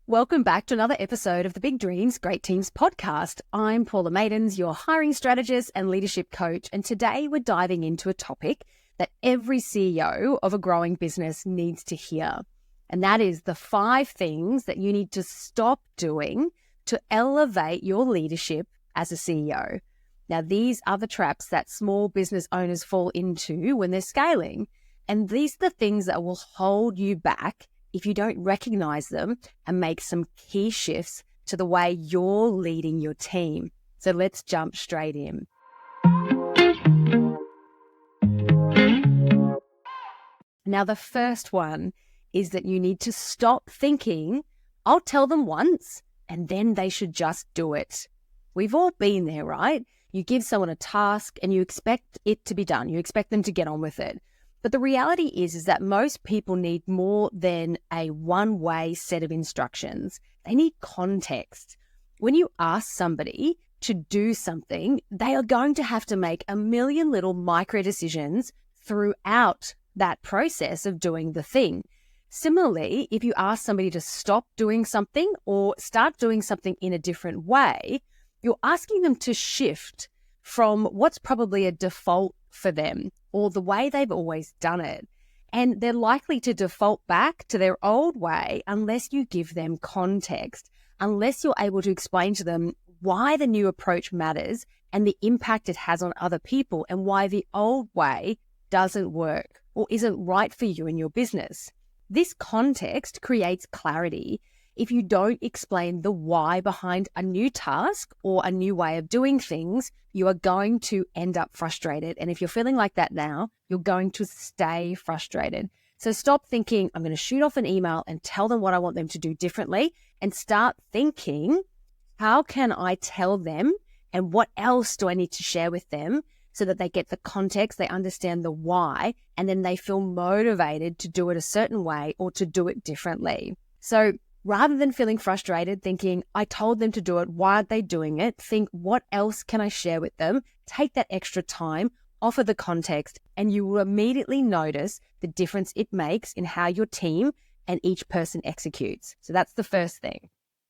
Welcome back to another episode of the Big Dreams, Great Teams podcast. I'm Paula Maidens, your hiring strategist and leadership coach, and today we're diving into a topic that every CEO of a growing business needs to hear, and that is the 5 things that you need to stop doing to elevate your leadership as a CEO. Now, these are the traps that small business owners fall into when they're scaling, and these are the things that will hold you back if you don't recognize them and make some key shifts to the way you're leading your team. So let's jump straight in. Now, the first one is that you need to stop thinking, I'll tell them once and then they should just do it. We've all been there, right? You give someone a task and you expect it to be done. You expect them to get on with it. But the reality is that most people need more than a one-way set of instructions. They need context. When you ask somebody to do something, they are going to have to make a million little micro decisions throughout that process of doing the thing. Similarly, if you ask somebody to stop doing something or start doing something in a different way, you're asking them to shift from what's probably a default for them or the way they've always done it. And they're likely to default back to their old way unless you give them context, unless you're able to explain to them why the new approach matters and the impact it has on other people and why the old way doesn't work or isn't right for you and your business. This context creates clarity. If you don't explain the why behind a new task or a new way of doing things, you are going to end up frustrated. And if you're feeling like that now, you're going to stay frustrated. So stop thinking, I'm going to shoot off an email and tell them what I want them to do differently, and start thinking, how can I tell them and what else do I need to share with them so that they get the context, they understand the why, and then they feel motivated to do it a certain way or to do it differently. So rather than feeling frustrated, thinking, I told them to do it, why aren't they doing it? Think, what else can I share with them? Take that extra time, offer the context, and you will immediately notice the difference it makes in how your team and each person executes. So that's the first thing.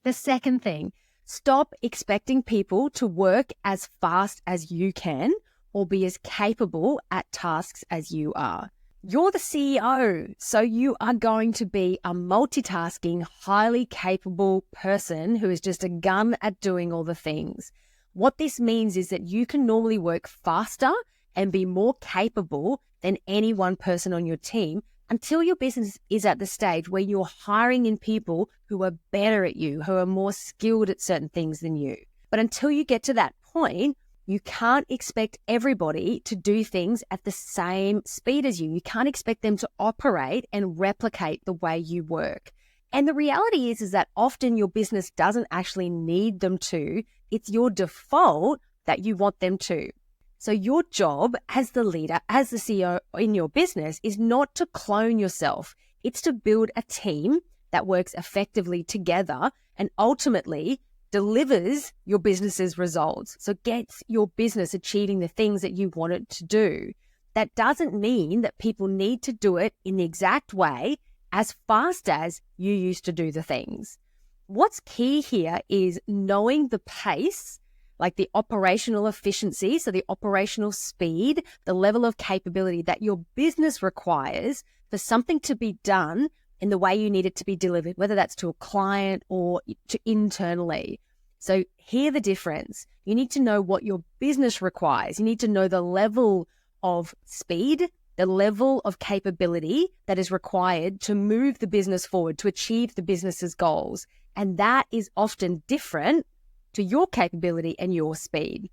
The second thing, stop expecting people to work as fast as you can or be as capable at tasks as you are. You're the CEO, so you are going to be a multitasking, highly capable person who is just a gun at doing all the things. What this means is that you can normally work faster and be more capable than any one person on your team until your business is at the stage where you're hiring in people who are better at you, who are more skilled at certain things than you. But until you get to that point, you can't expect everybody to do things at the same speed as you. You can't expect them to operate and replicate the way you work. And the reality is that often your business doesn't actually need them to. It's your default that you want them to. So your job as the leader, as the CEO in your business, is not to clone yourself. It's to build a team that works effectively together and ultimately delivers your business's results. So gets your business achieving the things that you want it to do. That doesn't mean that people need to do it in the exact way as fast as you used to do the things. What's key here is knowing the pace, like the operational efficiency, so the operational speed, the level of capability that your business requires for something to be done in the way you need it to be delivered, whether that's to a client or to internally. So hear the difference. You need to know what your business requires. You need to know the level of speed, the level of capability that is required to move the business forward, to achieve the business's goals. And that is often different to your capability and your speed.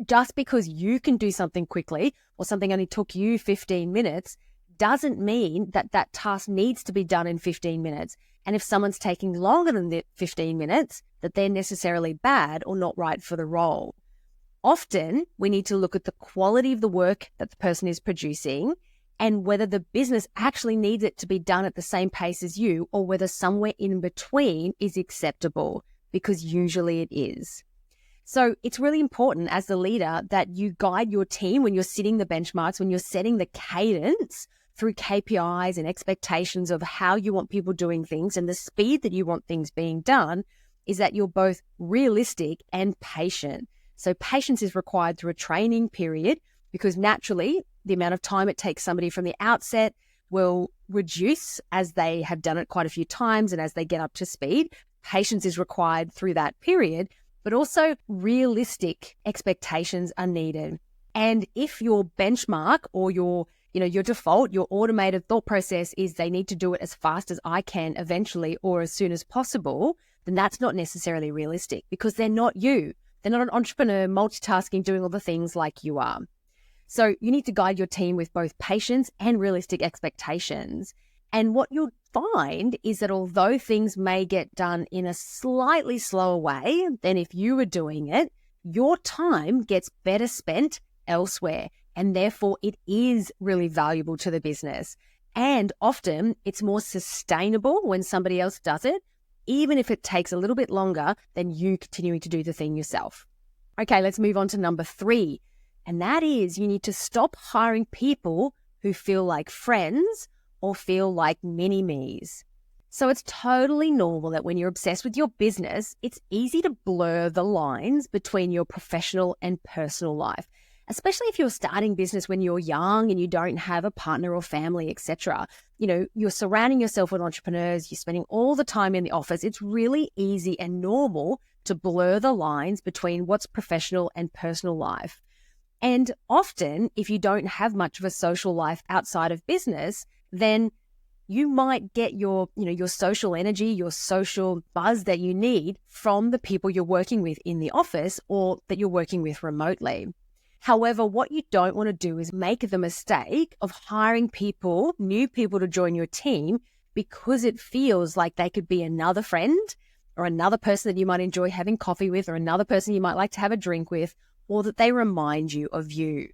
Just because you can do something quickly or something only took you 15 minutes doesn't mean that that task needs to be done in 15 minutes. And if someone's taking longer than the 15 minutes, that they're necessarily bad or not right for the role. Often, we need to look at the quality of the work that the person is producing and whether the business actually needs it to be done at the same pace as you or whether somewhere in between is acceptable, because usually it is. So it's really important as the leader that you guide your team when you're setting the benchmarks, when you're setting the cadence through KPIs and expectations of how you want people doing things and the speed that you want things being done, is that you're both realistic and patient. So patience is required through a training period, because naturally the amount of time it takes somebody from the outset will reduce as they have done it quite a few times and as they get up to speed. Patience is required through that period, but also realistic expectations are needed. And if your benchmark or your default, your automated thought process is they need to do it as fast as I can eventually or as soon as possible, then that's not necessarily realistic, because they're not you. They're not an entrepreneur multitasking, doing all the things like you are. So you need to guide your team with both patience and realistic expectations. And what you'll find is that although things may get done in a slightly slower way than if you were doing it, your time gets better spent elsewhere. And therefore, it is really valuable to the business. And often it's more sustainable when somebody else does it, even if it takes a little bit longer than you continuing to do the thing yourself. Okay, let's move on to number 3. And that is, you need to stop hiring people who feel like friends or feel like mini-me's. So it's totally normal that when you're obsessed with your business, it's easy to blur the lines between your professional and personal life, especially if you're starting business when you're young and you don't have a partner or family, etc. You're surrounding yourself with entrepreneurs, you're spending all the time in the office. It's really easy and normal to blur the lines between what's professional and personal life. And often, if you don't have much of a social life outside of business, then you might get your social energy, your social buzz that you need from the people you're working with in the office or that you're working with remotely. However, what you don't want to do is make the mistake of hiring new people to join your team, because it feels like they could be another friend or another person that you might enjoy having coffee with, or another person you might like to have a drink with, or that they remind you of you.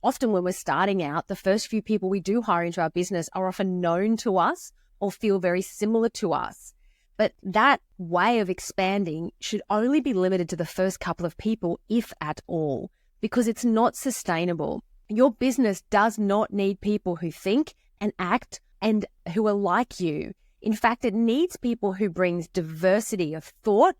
Often when we're starting out, the first few people we do hire into our business are often known to us or feel very similar to us. But that way of expanding should only be limited to the first couple of people, if at all, because it's not sustainable. Your business does not need people who think and act and who are like you. In fact, it needs people who brings diversity of thought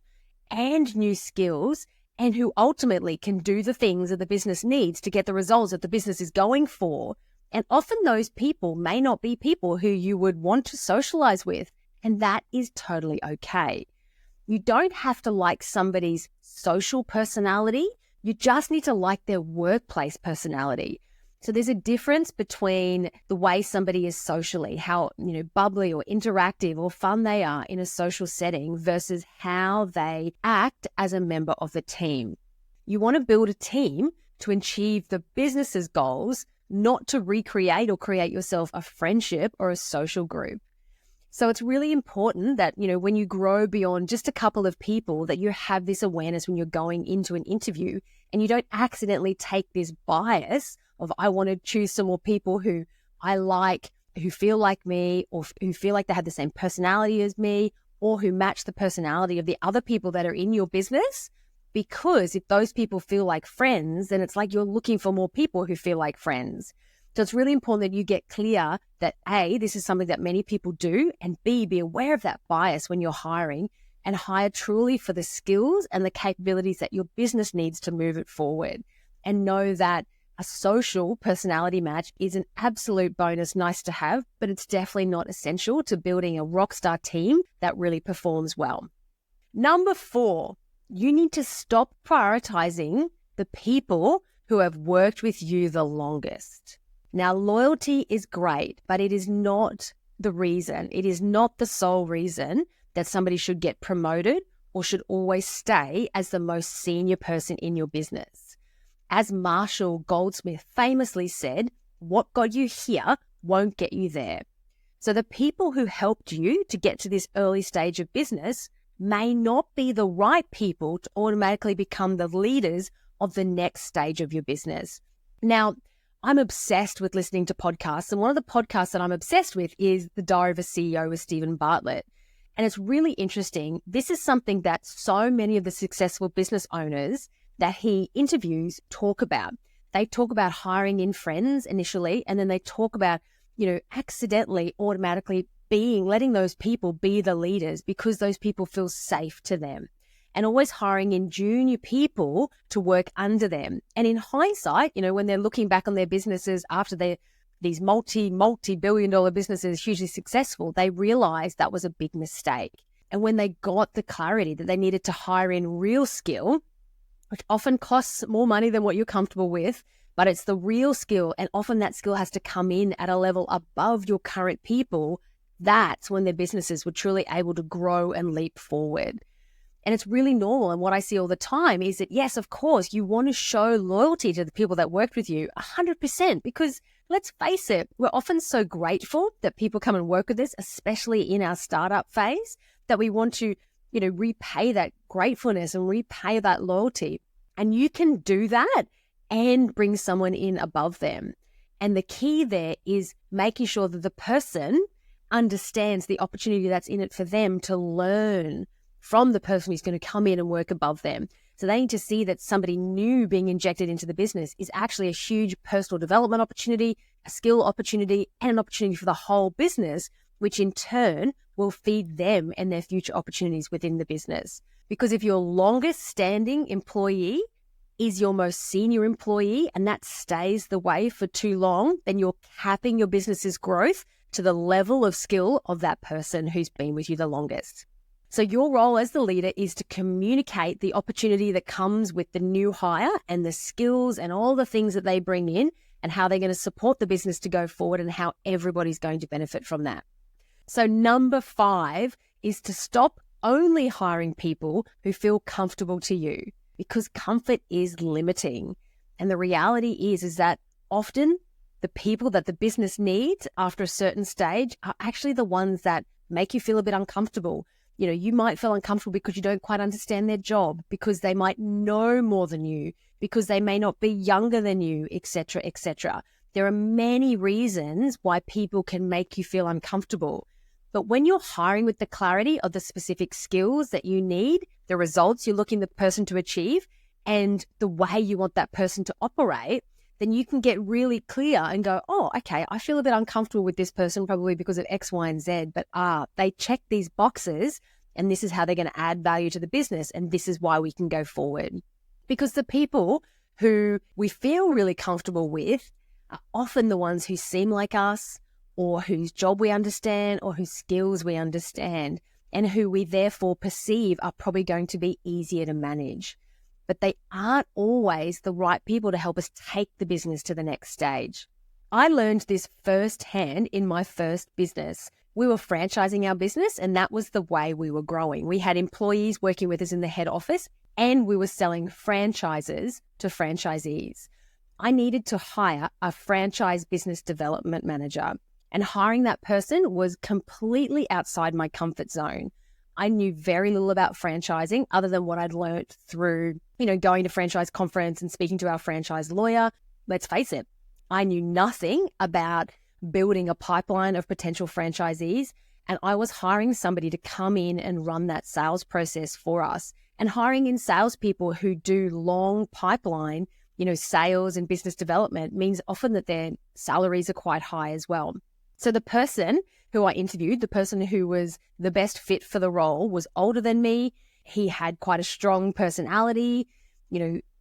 and new skills, and who ultimately can do the things that the business needs to get the results that the business is going for. And often those people may not be people who you would want to socialize with, and that is totally okay. You don't have to like somebody's social personality. You just need to like their workplace personality. So there's a difference between the way somebody is socially, how bubbly or interactive or fun they are in a social setting, versus how they act as a member of the team. You want to build a team to achieve the business's goals, not to recreate or create yourself a friendship or a social group. So it's really important that, when you grow beyond just a couple of people, that you have this awareness when you're going into an interview, and you don't accidentally take this bias of, I want to choose some more people who I like, who feel like me, or who feel like they have the same personality as me, or who match the personality of the other people that are in your business. Because if those people feel like friends, then it's like you're looking for more people who feel like friends. So it's really important that you get clear that A, this is something that many people do, and B, be aware of that bias when you're hiring, and hire truly for the skills and the capabilities that your business needs to move it forward. And know that a social personality match is an absolute bonus, nice to have, but it's definitely not essential to building a rockstar team that really performs well. Number 4, you need to stop prioritizing the people who have worked with you the longest. Now, loyalty is great, but it is not the reason. It is not the sole reason that somebody should get promoted or should always stay as the most senior person in your business. As Marshall Goldsmith famously said, what got you here won't get you there. So the people who helped you to get to this early stage of business may not be the right people to automatically become the leaders of the next stage of your business. Now, I'm obsessed with listening to podcasts, and one of the podcasts that I'm obsessed with is The Diary of a CEO with Stephen Bartlett. And it's really interesting. This is something that so many of the successful business owners that he interviews talk about. They talk about hiring in friends initially, and then they talk about accidentally, automatically letting those people be the leaders because those people feel safe to them. And always hiring in junior people to work under them. And in hindsight, when they're looking back on their businesses after these multi-billion-dollar businesses hugely successful, they realized that was a big mistake. And when they got the clarity that they needed to hire in real skill, which often costs more money than what you're comfortable with, but it's the real skill, and often that skill has to come in at a level above your current people, that's when their businesses were truly able to grow and leap forward. And it's really normal. And what I see all the time is that, yes, of course, you want to show loyalty to the people that worked with you 100%, because let's face it, we're often so grateful that people come and work with us, especially in our startup phase, that we want to, repay that gratefulness and repay that loyalty. And you can do that and bring someone in above them. And the key there is making sure that the person understands the opportunity that's in it for them to learn from the person who's going to come in and work above them. So they need to see that somebody new being injected into the business is actually a huge personal development opportunity, a skill opportunity, and an opportunity for the whole business, which in turn will feed them and their future opportunities within the business. Because if your longest standing employee is your most senior employee and that stays the way for too long, then you're capping your business's growth to the level of skill of that person who's been with you the longest. So your role as the leader is to communicate the opportunity that comes with the new hire and the skills and all the things that they bring in and how they're going to support the business to go forward and how everybody's going to benefit from that. So number 5 is to stop only hiring people who feel comfortable to you, because comfort is limiting. And the reality is that often the people that the business needs after a certain stage are actually the ones that make you feel a bit uncomfortable. You might feel uncomfortable because you don't quite understand their job, because they might know more than you, because they may not be younger than you, etc., etc. There are many reasons why people can make you feel uncomfortable. But when you're hiring with the clarity of the specific skills that you need, the results you're looking the person to achieve, and the way you want that person to operate, then you can get really clear and go, oh, okay, I feel a bit uncomfortable with this person probably because of X, Y, and Z, but they check these boxes and this is how they're going to add value to the business, and this is why we can go forward. Because the people who we feel really comfortable with are often the ones who seem like us, or whose job we understand, or whose skills we understand, and who we therefore perceive are probably going to be easier to manage. But they aren't always the right people to help us take the business to the next stage. I learned this firsthand in my first business. We were franchising our business, and that was the way we were growing. We had employees working with us in the head office, and we were selling franchises to franchisees. I needed to hire a franchise business development manager, and hiring that person was completely outside my comfort zone. I knew very little about franchising other than what I'd learned through, going to franchise conference and speaking to our franchise lawyer. Let's face it, I knew nothing about building a pipeline of potential franchisees, and I was hiring somebody to come in and run that sales process for us. And hiring in salespeople who do long pipeline, sales and business development means often that their salaries are quite high as well. So the person who I interviewed, the person who was the best fit for the role, was older than me. He had quite a strong personality,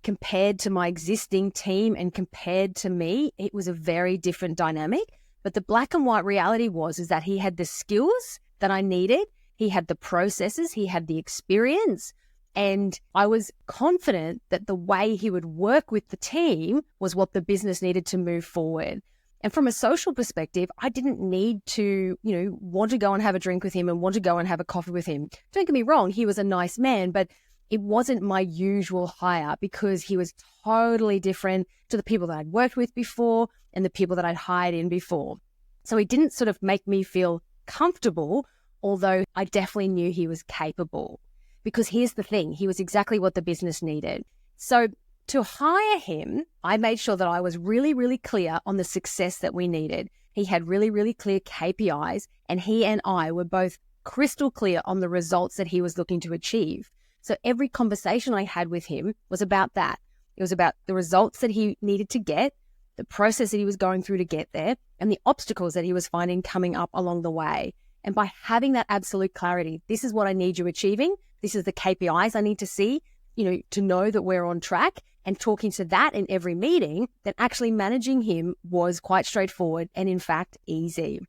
compared to my existing team and compared to me, it was a very different dynamic. But the black and white reality is that he had the skills that I needed. He had the processes, he had the experience, and I was confident that the way he would work with the team was what the business needed to move forward. And from a social perspective, I didn't need to, want to go and have a drink with him and want to go and have a coffee with him. Don't get me wrong, he was a nice man, but it wasn't my usual hire because he was totally different to the people that I'd worked with before and the people that I'd hired in before. So he didn't sort of make me feel comfortable, although I definitely knew he was capable. Because here's the thing, he was exactly what the business needed. So to hire him, I made sure that I was really, really clear on the success that we needed. He had really, really clear KPIs, and he and I were both crystal clear on the results that he was looking to achieve. So every conversation I had with him was about that. It was about the results that he needed to get, the process that he was going through to get there, and the obstacles that he was finding coming up along the way. And by having that absolute clarity, this is what I need you achieving, this is the KPIs I need to see, to know that we're on track, and talking to that in every meeting, then actually managing him was quite straightforward and in fact easy.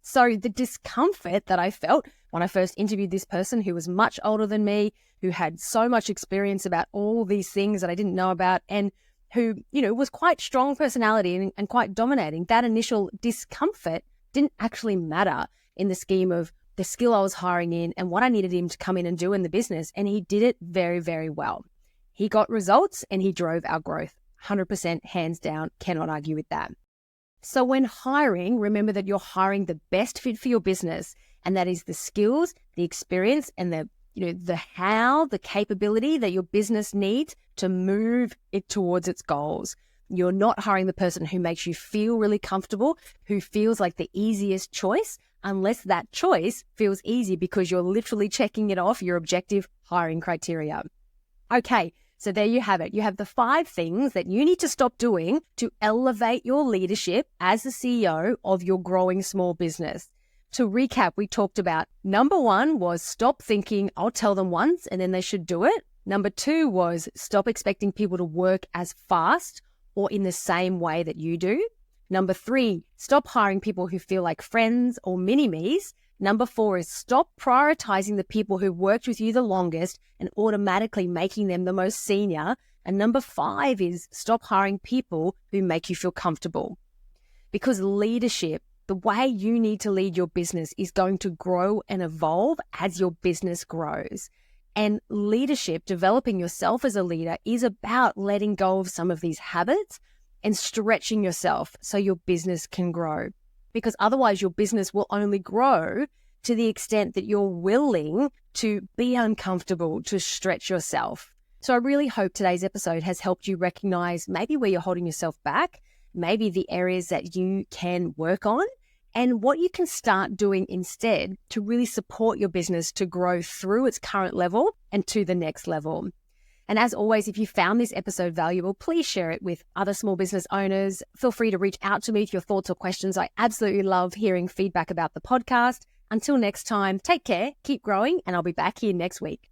So the discomfort that I felt when I first interviewed this person who was much older than me, who had so much experience about all these things that I didn't know about, and who, was quite strong personality and quite dominating, that initial discomfort didn't actually matter in the scheme of the skill I was hiring in and what I needed him to come in and do in the business. And he did it very, very well. He got results and he drove our growth. 100% hands down, cannot argue with that. So when hiring, remember that you're hiring the best fit for your business, and that is the skills, the experience, and the capability that your business needs to move it towards its goals. You're not hiring the person who makes you feel really comfortable, who feels like the easiest choice, unless that choice feels easy because you're literally checking it off your objective hiring criteria. Okay, so there you have it. You have the 5 things that you need to stop doing to elevate your leadership as the CEO of your growing small business. To recap, we talked about number 1 was stop thinking, I'll tell them once and then they should do it. Number 2 was stop expecting people to work as fast or in the same way that you do. Number 3, stop hiring people who feel like friends or mini-me's. Number 4 is stop prioritizing the people who worked with you the longest and automatically making them the most senior. And number 5 is stop hiring people who make you feel comfortable. Because leadership, the way you need to lead your business, is going to grow and evolve as your business grows. And leadership, developing yourself as a leader, is about letting go of some of these habits and stretching yourself so your business can grow. Because otherwise your business will only grow to the extent that you're willing to be uncomfortable, to stretch yourself. So I really hope today's episode has helped you recognize maybe where you're holding yourself back, maybe the areas that you can work on, and what you can start doing instead to really support your business to grow through its current level and to the next level. And as always, if you found this episode valuable, please share it with other small business owners. Feel free to reach out to me with your thoughts or questions. I absolutely love hearing feedback about the podcast. Until next time, take care, keep growing, and I'll be back here next week.